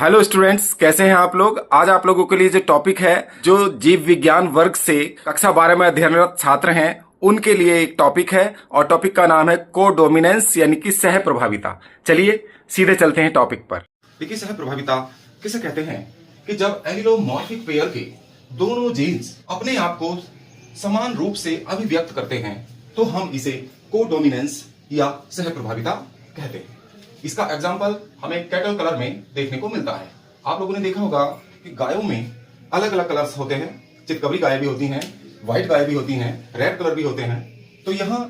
Hello students, कैसे हैं आप लोग। आज आप लोगों के लिए जो टॉपिक है, जो जीव विज्ञान वर्ग से कक्षा 12 में अध्ययनरत छात्र हैं उनके लिए एक टॉपिक है, और टॉपिक का नाम है कोडोमिनेंस यानी कि सह प्रभाविता। चलिए सीधे चलते हैं टॉपिक पर। देखिए, सह प्रभाविता किसे कहते हैं कि जब एलिलोमॉर्फिक पेयर के दोनों जीन्स अपने आप को समान रूप से अभिव्यक्त करते हैं तो हम इसे कोडोमिनेंस या सह प्रभाविता कहते हैं। इसका एग्जाम्पल हमें कैटल कलर में देखने को मिलता है। आप लोगों ने देखा होगा कि गायों में अलग अलग कलर्स होते हैं। चितकबरी गाय भी होती हैं, व्हाइट गाय भी होती हैं, रेड कलर भी होते हैं। तो यहाँ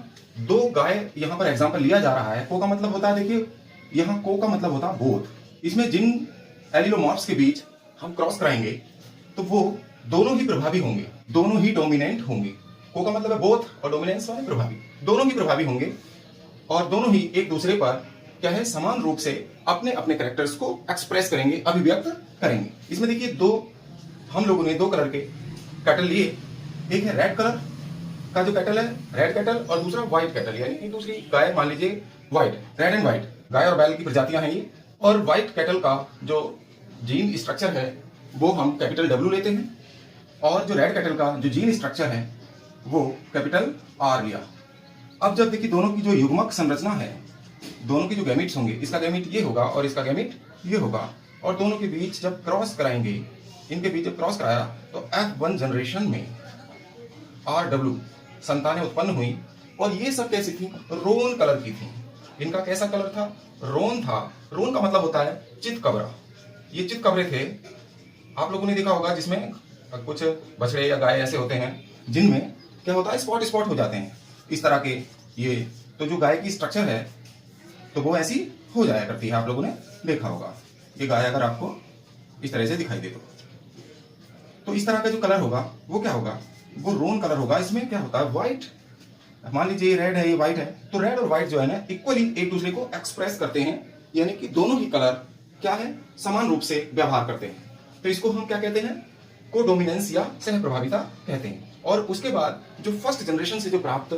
दो गाय यहाँ पर एग्जाम्पल लिया जा रहा है। को का मतलब होता है, देखिए यहाँ को का मतलब होता है बोथ। इसमें जिन एलिलोमॉर्फ्स के बीच हम क्रॉस कराएंगे तो वो दोनों ही प्रभावी होंगे, दोनों ही डोमिनेंट होंगे। को का मतलब है बोथ और डोमिनेंस वाले प्रभावी, दोनों ही प्रभावी होंगे और दोनों ही एक दूसरे पर क्या है, समान रूप से अपने अपने कैरेक्टर्स को एक्सप्रेस करेंगे, अभिव्यक्त करेंगे। इसमें देखिए हम लोगों ने दो कलर के कैटल लिए। एक है रेड कलर का जो कैटल है, रेड कैटल, और दूसरा व्हाइट कैटल यानी कि दूसरी गाय मान लीजिए व्हाइट, रेड एंड व्हाइट गाय और बैल की प्रजातियां हैं ये। और व्हाइट कैटल का जो जीन स्ट्रक्चर है वो हम कैपिटल डब्ल्यू लेते हैं, और जो रेड कैटल का जो जीन स्ट्रक्चर है वो कैपिटल आर लिया। अब जब देखिए दोनों की जो युग्मक संरचना है, दोनों के जो गैमीट्स होंगे, इसका गैमीट ये होगा और इसका गैमीट ये होगा, और दोनों के बीच जब क्रॉस कराएंगे, इनके बीच जब क्रॉस कराया तो F1 जनरेशन में RW संतानें उत्पन्न हुई। और ये सब कैसी थी, रोन कलर की थी। इनका कैसा कलर था, रोन था। रोन का मतलब होता है चितकबरा। ये चितकबरे थे, आप लोगों ने देखा होगा, जिसमें कुछ बछड़े या गाय ऐसे होते हैं जिनमें क्या होता है, स्पॉट स्पॉट हो जाते हैं इस तरह के। ये तो जो गाय की स्ट्रक्चर है तो वो ऐसी हो जाया करती है, आप लोगों ने देखा होगा। ये गाय अगर आपको इस तरह से दिखाई दे तो इस तरह का जो कलर होगा वो क्या होगा, वो रोन कलर होगा। इसमें क्या होता है, व्हाइट, मान लीजिए ये रेड है, ये व्हाइट है, तो रेड और व्हाइट जो है ना इक्वली एक दूसरे को एक्सप्रेस करते हैं, यानी कि दोनों ही कलर क्या है, समान रूप से व्यवहार करते हैं। तो इसको हम क्या कहते हैं, कोडोमिनेंस या सह प्रभाविता कहते हैं। और उसके बाद जो फर्स्ट जनरेशन से जो प्राप्त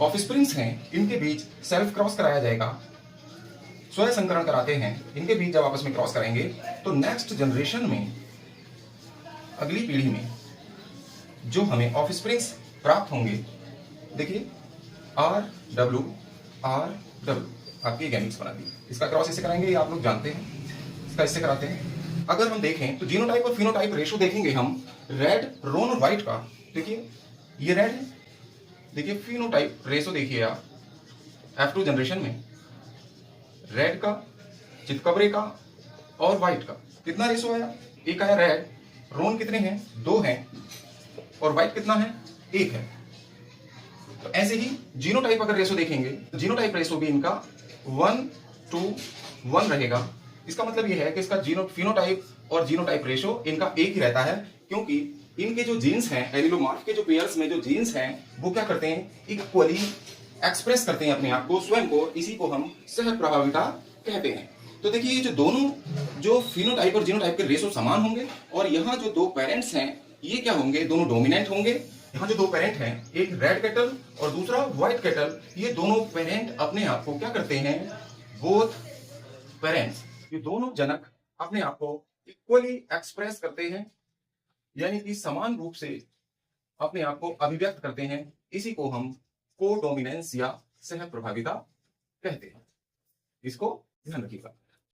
ऑफस्प्रिंग्स हैं, इनके बीच सेल्फ क्रॉस कराया जाएगा, स्वयं संकरण कराते हैं। इनके बीच जब आपस में क्रॉस कराएंगे तो नेक्स्ट जनरेशन में, अगली पीढ़ी में जो हमें ऑफस्प्रिंग्स प्राप्त होंगे, देखिए RW आपके गैमीट्स बना दिए। इसका क्रॉस इससे कराएंगे, ये आप लोग जानते हैं, इसका इससे कराते हैं। अगर हम देखें तो जीनोटाइप और फिनोटाइप रेशो देखेंगे हम, रेड, रोन और व्हाइट का। देखिए ये रेड है, देखिए फिनोटाइप रेशो देखिए आप, F2 जनरेशन में रेड का, चितकबरे का और व्हाइट का कितना रेशो आया, एक आया रेड। रोन कितने हैं, 2 हैं, और व्हाइट कितना है, 1 है। तो ऐसे ही जीनोटाइप अगर रेशो देखेंगे तो जीनोटाइप रेशो भी इनका 1:1 रहेगा। इसका मतलब यह है कि इसका फिनोटाइप और जीनोटाइप रेशो इनका एक ही रहता है, क्योंकि इनके जो जीन्स हैं, एलिलोमॉर्फ के जो पेयर्स में जो जीन्स हैं वो क्या करते हैं, इक्वली एक्सप्रेस करते हैं अपने आप को, स्वयं को। इसी को हम सह प्रभाविता कहते हैं। तो देखिए ये जो दोनों जो फिनोटाइप और जीनोटाइप के रेशो समान होंगे, और यहाँ जो दो पेरेंट्स हैं ये क्या होंगे, दोनों डोमिनेंट होंगे। यहाँ जो दो पेरेंट हैं, एक रेड कैटल और दूसरा व्हाइट कैटल, ये दोनों पेरेंट अपने आप को क्या करते हैं, बोथ पेरेंट्स, ये दोनों जनक अपने आप को इक्वली एक्सप्रेस करते हैं, यानी कि समान रूप से अपने आप को अभिव्यक्त करते हैं। इसी को हम कोडोमिनेंस या सह प्रभाविता कहते हैं। इसको ध्यान रखिएगा।